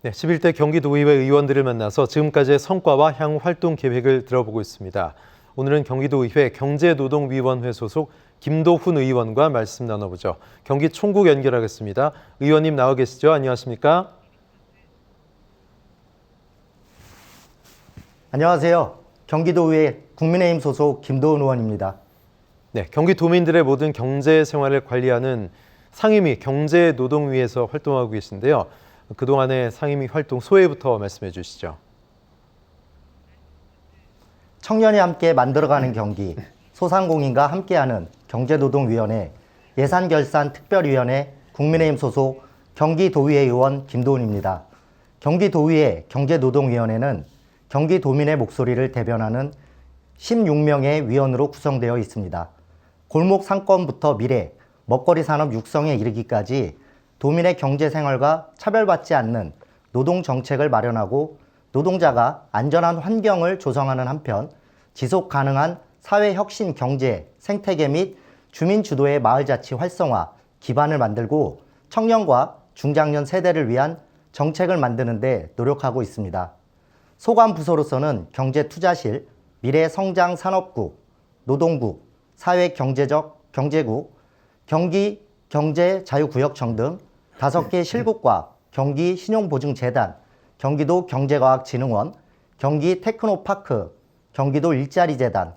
네, 11대 경기도의회 의원들을 만나서 지금까지의 성과와 향후 활동 계획을 들어보고 있습니다. 오늘은 경기도의회 경제노동위원회 소속 김도훈 의원과 말씀 나눠보죠. 경기 총국 연결하겠습니다. 의원님 나와 계시죠? 안녕하십니까? 안녕하세요. 경기도의회 국민의힘 소속 김도훈 의원입니다. 네, 경기도민들의 모든 경제 생활을 관리하는 상임위 경제노동위에서 활동하고 계신데요. 그동안의 상임위 활동 소회부터 말씀해 주시죠. 청년이 함께 만들어가는 경기, 소상공인과 함께하는 경제노동위원회, 예산결산특별위원회 국민의힘 소속 경기도의회 의원 김도훈입니다. 경기도의회 경제노동위원회는 경기도민의 목소리를 대변하는 16명의 위원으로 구성되어 있습니다. 골목 상권부터 미래, 먹거리 산업 육성에 이르기까지 도민의 경제생활과 차별받지 않는 노동정책을 마련하고 노동자가 안전한 환경을 조성하는 한편 지속 가능한 사회혁신 경제, 생태계 및 주민 주도의 마을자치 활성화 기반을 만들고 청년과 중장년 세대를 위한 정책을 만드는 데 노력하고 있습니다. 소관부서로서는 경제투자실, 미래성장산업국, 노동국, 사회경제국, 경기경제자유구역청 등 5개 실국과 경기신용보증재단, 경기도 경제과학진흥원, 경기테크노파크, 경기도 일자리재단,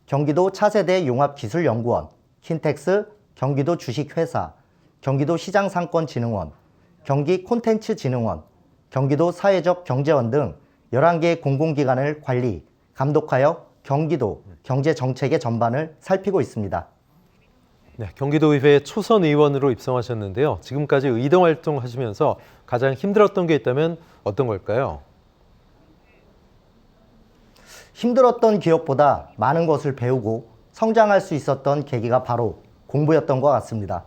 경기도 차세대 용합기술연구원, 킨텍스, 경기도 주식회사, 경기도 시장상권진흥원, 경기콘텐츠진흥원, 경기도 사회적경제원 등 11개의 공공기관을 관리, 감독하여 경기도 경제정책의 전반을 살피고 있습니다. 네, 경기도의회 초선 의원으로 입성하셨는데요. 지금까지 의정 활동하시면서 가장 힘들었던 게 있다면 어떤 걸까요? 힘들었던 기억보다 많은 것을 배우고 성장할 수 있었던 계기가 바로 공부였던 것 같습니다.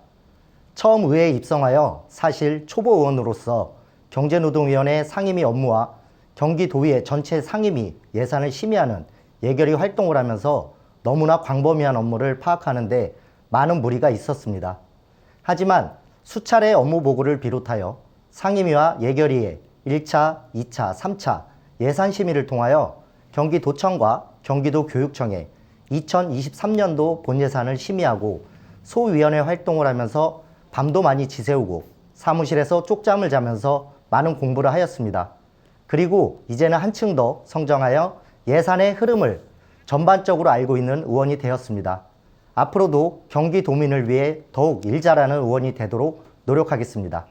처음 의회에 입성하여 사실 초보 의원으로서 경제노동위원회 상임위 업무와 경기도의회 전체 상임위 예산을 심의하는 예결위 활동을 하면서 너무나 광범위한 업무를 파악하는데 많은 무리가 있었습니다. 하지만 수차례 업무 보고를 비롯하여 상임위와 예결위의 1차, 2차, 3차 예산 심의를 통하여 경기도청과 경기도교육청에 2023년도 본예산을 심의하고 소위원회 활동을 하면서 밤도 많이 지새우고 사무실에서 쪽잠을 자면서 많은 공부를 하였습니다. 그리고 이제는 한층 더 성장하여 예산의 흐름을 전반적으로 알고 있는 의원이 되었습니다. 앞으로도 경기도민을 위해 더욱 일 잘하는 의원이 되도록 노력하겠습니다.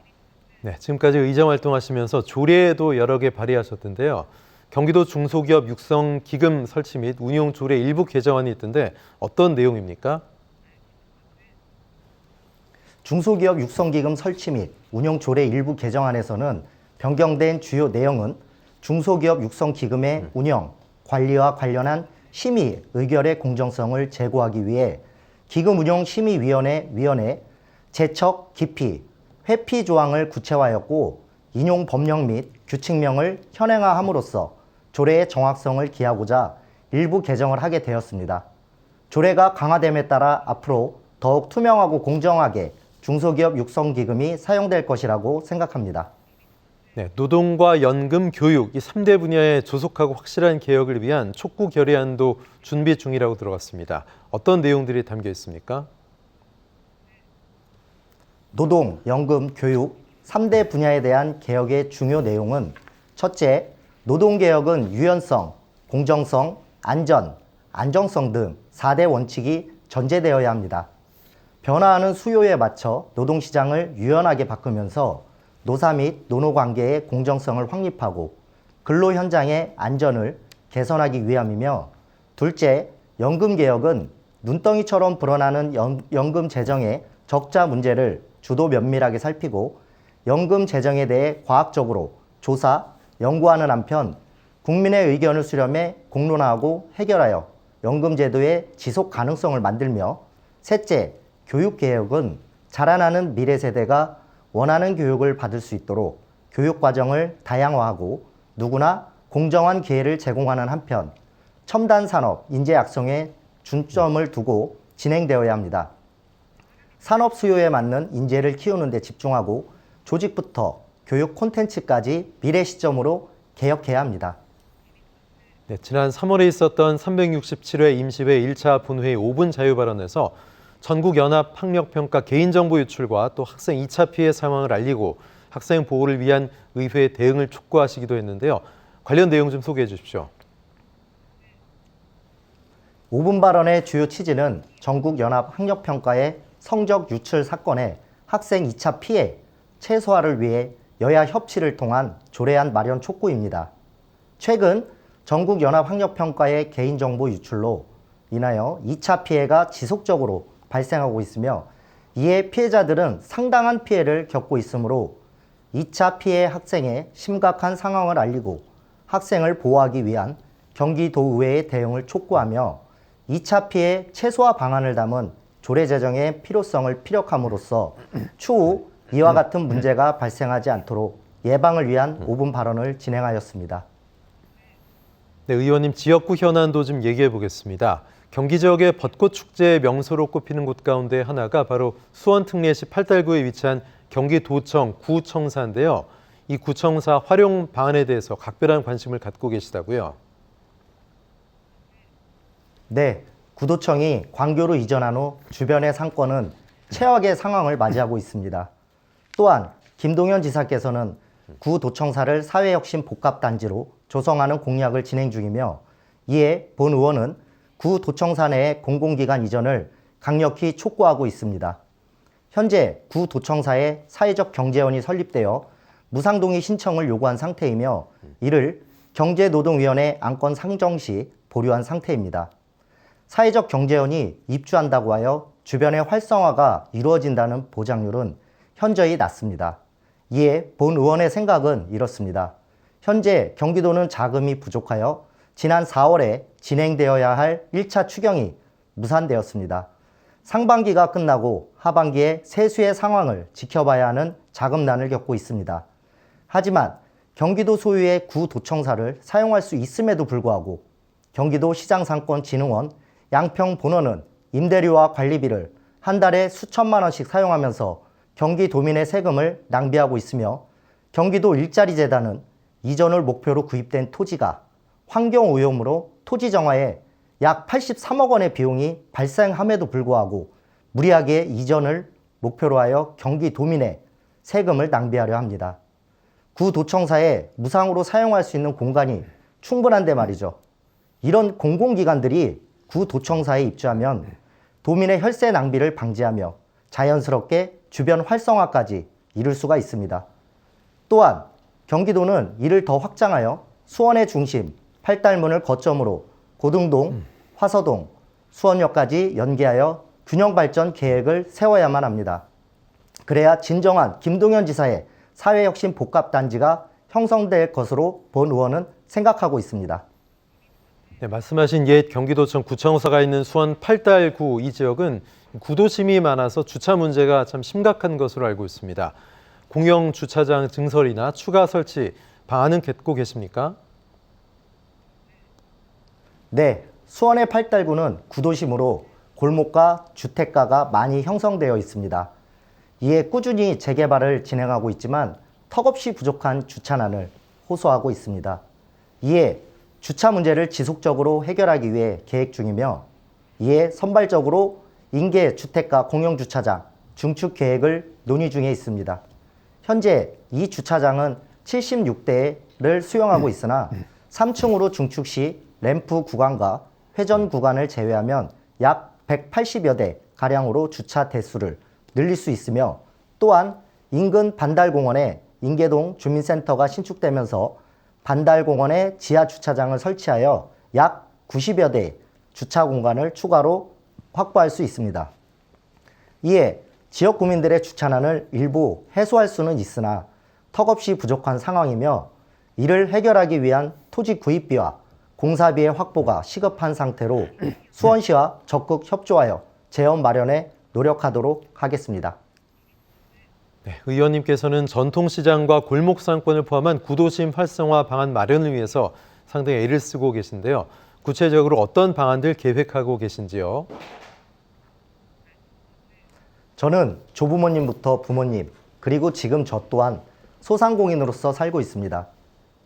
네, 지금까지 의정 활동하시면서 조례도 여러 개 발의하셨던데요. 경기도 중소기업 육성 기금 설치 및 운용 조례 일부 개정안이 있던데 어떤 내용입니까? 중소기업 육성기금 설치 및 운용 조례 일부 개정안에서는 변경된 주요 내용은 중소기업 육성기금의 운영, 관리와 관련한 심의, 의결의 공정성을 제고하기 위해 기금운용심의위원회 제척, 기피, 회피 조항을 구체화하였고 인용 법령 및 규칙명을 현행화함으로써 조례의 정확성을 기하고자 일부 개정을 하게 되었습니다. 조례가 강화됨에 따라 앞으로 더욱 투명하고 공정하게 중소기업 육성기금이 사용될 것이라고 생각합니다. 네, 노동과 연금, 교육 이 3대 분야의 조속하고 확실한 개혁을 위한 촉구 결의안도 준비 중이라고 들어갔습니다. 어떤 내용들이 담겨 있습니까? 노동, 연금, 교육 3대 분야에 대한 개혁의 중요 내용은 첫째, 노동개혁은 유연성, 공정성, 안전, 안정성 등 4대 원칙이 전제되어야 합니다. 변화하는 수요에 맞춰 노동시장을 유연하게 바꾸면서 노사 및 노노관계의 공정성을 확립하고 근로 현장의 안전을 개선하기 위함이며 둘째, 연금개혁은 눈덩이처럼 불어나는 연금 재정의 적자 문제를 주도 면밀하게 살피고 연금 재정에 대해 과학적으로 조사, 연구하는 한편 국민의 의견을 수렴해 공론화하고 해결하여 연금제도의 지속 가능성을 만들며 셋째, 교육개혁은 자라나는 미래 세대가 원하는 교육을 받을 수 있도록 교육과정을 다양화하고 누구나 공정한 기회를 제공하는 한편 첨단 산업 인재 양성에 중점을 두고 진행되어야 합니다. 산업 수요에 맞는 인재를 키우는 데 집중하고 조직부터 교육 콘텐츠까지 미래 시점으로 개혁해야 합니다. 네, 지난 3월에 있었던 367회 임시회 1차 본회의 5분 자유 발언에서 전국연합학력평가 개인정보 유출과 또 학생 2차 피해 상황을 알리고 학생 보호를 위한 의회의 대응을 촉구하시기도 했는데요. 관련 내용 좀 소개해 주십시오. 5분 발언의 주요 취지는 전국연합학력평가의 성적 유출 사건의 학생 2차 피해 최소화를 위해 여야 협치를 통한 조례안 마련 촉구입니다. 최근 전국연합학력평가의 개인정보 유출로 인하여 2차 피해가 지속적으로 발생하고 있으며 이에 피해자들은 상당한 피해를 겪고 있으므로 2차 피해 학생의 심각한 상황을 알리고 학생을 보호하기 위한 경기도의회의 대응을 촉구하며 2차 피해 최소화 방안을 담은 조례 제정의 필요성을 피력함으로써 추후 이와 같은 문제가 발생하지 않도록 예방을 위한 5분 발언을 진행하였습니다. 네, 의원님 지역구 현안도 좀 얘기해 보겠습니다. 경기 지역의 벚꽃 축제의 명소로 꼽히는 곳 가운데 하나가 바로 수원 특례시 팔달구에 위치한 경기도청 구청사인데요. 이 구청사 활용 방안에 대해서 각별한 관심을 갖고 계시다고요. 네, 구도청이 광교로 이전한 후 주변의 상권은 최악의 상황을 맞이하고 있습니다. 또한 김동연 지사께서는 구도청사를 사회혁신 복합단지로 조성하는 공약을 진행 중이며 이에 본 의원은 구도청사 내의 공공기관 이전을 강력히 촉구하고 있습니다. 현재 구도청사에 사회적 경제원이 설립되어 무상동의 신청을 요구한 상태이며 이를 경제노동위원회 안건 상정 시 보류한 상태입니다. 사회적 경제원이 입주한다고 하여 주변의 활성화가 이루어진다는 보장률은 현저히 낮습니다. 이에 본 의원의 생각은 이렇습니다. 현재 경기도는 자금이 부족하여 지난 4월에 진행되어야 할 1차 추경이 무산되었습니다. 상반기가 끝나고 하반기에 세수의 상황을 지켜봐야 하는 자금난을 겪고 있습니다. 하지만 경기도 소유의 구도청사를 사용할 수 있음에도 불구하고 경기도 시장상권진흥원 양평본원은 임대료와 관리비를 한 달에 수천만 원씩 사용하면서 경기도민의 세금을 낭비하고 있으며 경기도 일자리재단은 이전을 목표로 구입된 토지가 환경오염으로 토지 정화에 약 83억 원의 비용이 발생함에도 불구하고 무리하게 이전을 목표로 하여 경기도민의 세금을 낭비하려 합니다. 구도청사에 무상으로 사용할 수 있는 공간이 충분한데 말이죠. 이런 공공기관들이 구도청사에 입주하면 도민의 혈세 낭비를 방지하며 자연스럽게 주변 활성화까지 이룰 수가 있습니다. 또한 경기도는 이를 더 확장하여 수원의 중심 팔달문을 거점으로 고등동, 화서동, 수원역까지 연계하여 균형발전 계획을 세워야만 합니다. 그래야 진정한 김동연 지사의 사회혁신 복합단지가 형성될 것으로 본 의원은 생각하고 있습니다. 네, 말씀하신 옛 경기도청 구청사가 있는 수원 팔달구 이 지역은 구도심이 많아서 주차 문제가 참 심각한 것으로 알고 있습니다. 공영 주차장 증설이나 추가 설치 방안은 갖고 계십니까? 네, 수원의 팔달구는 구도심으로 골목과 주택가가 많이 형성되어 있습니다. 이에 꾸준히 재개발을 진행하고 있지만 턱없이 부족한 주차난을 호소하고 있습니다. 이에 주차 문제를 지속적으로 해결하기 위해 계획 중이며 이에 선발적으로 인계 주택가 공영주차장 중축 계획을 논의 중에 있습니다. 현재 이 주차장은 76대를 수용하고 있으나 3층으로 중축 시 램프 구간과 회전 구간을 제외하면 약 180여 대 가량으로 주차 대수를 늘릴 수 있으며 또한 인근 반달공원에 인계동 주민센터가 신축되면서 반달공원에 지하 주차장을 설치하여 약 90여 대 주차 공간을 추가로 확보할 수 있습니다. 이에 지역 구민들의 주차난을 일부 해소할 수는 있으나 턱없이 부족한 상황이며 이를 해결하기 위한 토지 구입비와 공사비의 확보가 시급한 상태로 수원시와 적극 협조하여 재원 마련에 노력하도록 하겠습니다. 네, 의원님께서는 전통시장과 골목상권을 포함한 구도심 활성화 방안 마련을 위해서 상당히 애를 쓰고 계신데요. 구체적으로 어떤 방안들 계획하고 계신지요? 저는 조부모님부터 부모님 그리고 지금 저 또한 소상공인으로서 살고 있습니다.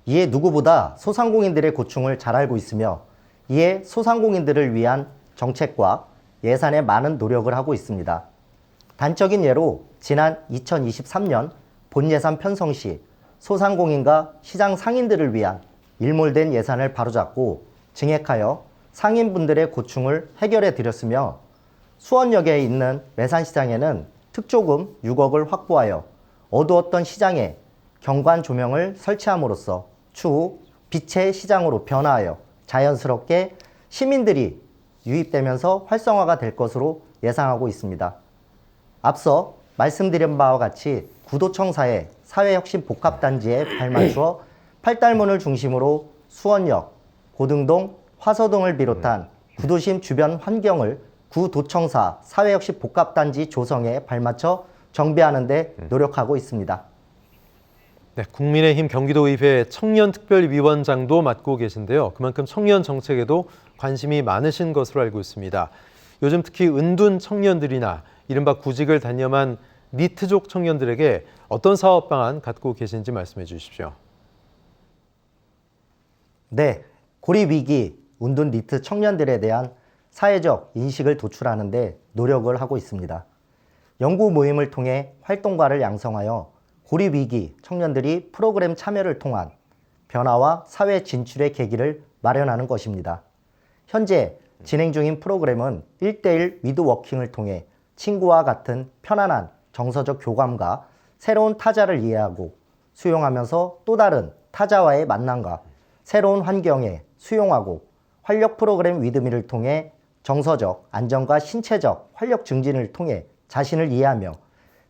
이에 누구보다 소상공인들의 고충을 잘 알고 있으며 이에 소상공인들을 위한 정책과 예산에 많은 노력을 하고 있습니다. 단적인 예로 지난 2023년 본예산 편성 시 소상공인과 시장 상인들을 위한 일몰된 예산을 바로잡고 증액하여 상인분들의 고충을 해결해 드렸으며 수원역에 있는 외산시장에는 특조금 6억을 확보하여 어두웠던 시장에 경관 조명을 설치함으로써 추후 빛의 시장으로 변화하여 자연스럽게 시민들이 유입되면서 활성화가 될 것으로 예상하고 있습니다. 앞서 말씀드린 바와 같이 구도청사의 사회혁신복합단지에 발맞추어 팔달문을 중심으로 수원역, 고등동, 화서동을 비롯한 구도심 주변 환경을 구도청사 사회혁신복합단지 조성에 발맞춰 정비하는 데 노력하고 있습니다. 네, 국민의힘 경기도의회 청년특별위원장도 맡고 계신데요. 그만큼 청년 정책에도 관심이 많으신 것으로 알고 있습니다. 요즘 특히 은둔 청년들이나 이른바 구직을 단념한 니트족 청년들에게 어떤 사업 방안 갖고 계신지 말씀해 주십시오. 네, 고립위기, 은둔 니트 청년들에 대한 사회적 인식을 도출하는 데 노력을 하고 있습니다. 연구 모임을 통해 활동가를 양성하여 고립위기 청년들이 프로그램 참여를 통한 변화와 사회 진출의 계기를 마련하는 것입니다. 현재 진행 중인 프로그램은 1:1 위드워킹을 통해 친구와 같은 편안한 정서적 교감과 새로운 타자를 이해하고 수용하면서 또 다른 타자와의 만남과 새로운 환경에 수용하고 활력 프로그램 위드미를 통해 정서적 안정과 신체적 활력 증진을 통해 자신을 이해하며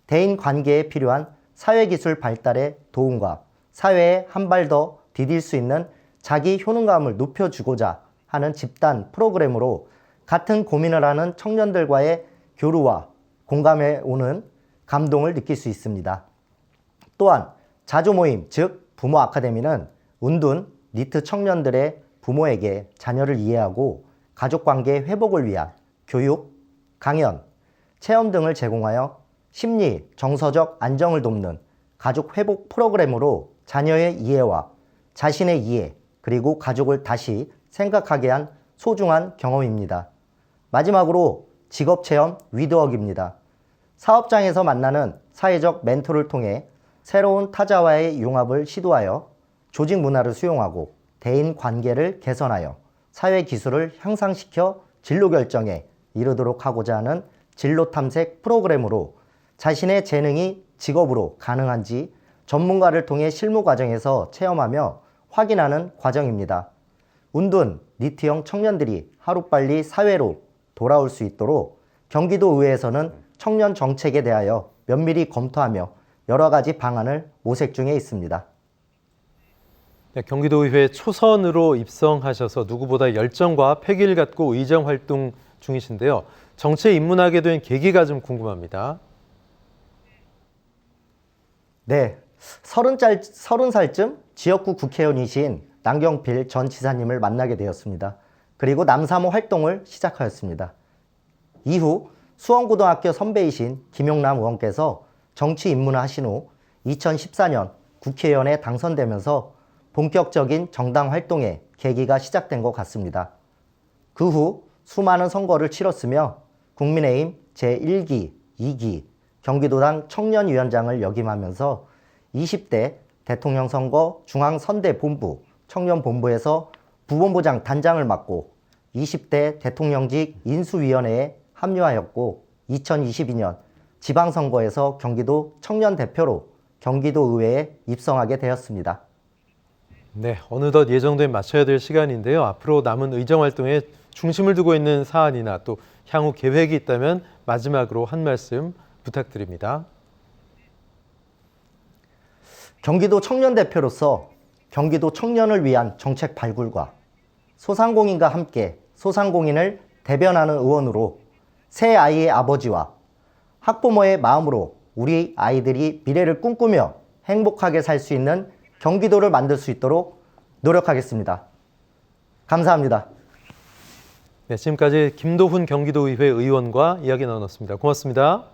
대인 관계에 필요한 사회기술 발달의 도움과 사회에 한 발 더 디딜 수 있는 자기 효능감을 높여주고자 하는 집단 프로그램으로 같은 고민을 하는 청년들과의 교류와 공감에 오는 감동을 느낄 수 있습니다. 또한 자조모임, 즉 부모 아카데미는 은둔 니트 청년들의 부모에게 자녀를 이해하고 가족관계 회복을 위한 교육, 강연, 체험 등을 제공하여 심리, 정서적 안정을 돕는 가족 회복 프로그램으로 자녀의 이해와 자신의 이해, 그리고 가족을 다시 생각하게 한 소중한 경험입니다. 마지막으로 직업체험 위드웍입니다. 사업장에서 만나는 사회적 멘토를 통해 새로운 타자와의 융합을 시도하여 조직 문화를 수용하고 대인 관계를 개선하여 사회 기술을 향상시켜 진로 결정에 이르도록 하고자 하는 진로 탐색 프로그램으로 자신의 재능이 직업으로 가능한지 전문가를 통해 실무 과정에서 체험하며 확인하는 과정입니다. 은둔 니트형 청년들이 하루빨리 사회로 돌아올 수 있도록 경기도의회에서는 청년 정책에 대하여 면밀히 검토하며 여러 가지 방안을 모색 중에 있습니다. 네, 경기도의회 초선으로 입성하셔서 누구보다 열정과 패기를 갖고 의정 활동 중이신데요. 정치에 입문하게 된 계기가 좀 궁금합니다. 네, 30살쯤 지역구 국회의원이신 남경필 전 지사님을 만나게 되었습니다. 그리고 남사모 활동을 시작하였습니다. 이후 수원고등학교 선배이신 김용남 의원께서 정치 입문을 하신 후 2014년 국회의원에 당선되면서 본격적인 정당 활동의 계기가 시작된 것 같습니다. 그 후 수많은 선거를 치렀으며 국민의힘 제1기, 2기 경기도당 청년위원장을 역임하면서 20대 대통령 선거 중앙선대본부 청년본부에서 부본부장 단장을 맡고 20대 대통령직 인수위원회에 합류하였고 2022년 지방선거에서 경기도 청년대표로 경기도의회에 입성하게 되었습니다. 네, 어느덧 예정된 마쳐야 될 시간인데요. 앞으로 남은 의정활동에 중심을 두고 있는 사안이나 또 향후 계획이 있다면 마지막으로 한 말씀 부탁드립니다. 경기도 청년대표로서 경기도 청년을 위한 정책 발굴과 소상공인과 함께 소상공인을 대변하는 의원으로 새 아이의 아버지와 학부모의 마음으로 우리 아이들이 미래를 꿈꾸며 행복하게 살 수 있는 경기도를 만들 수 있도록 노력하겠습니다. 감사합니다. 네, 지금까지 김도훈 경기도의회 의원과 이야기 나눴습니다. 고맙습니다.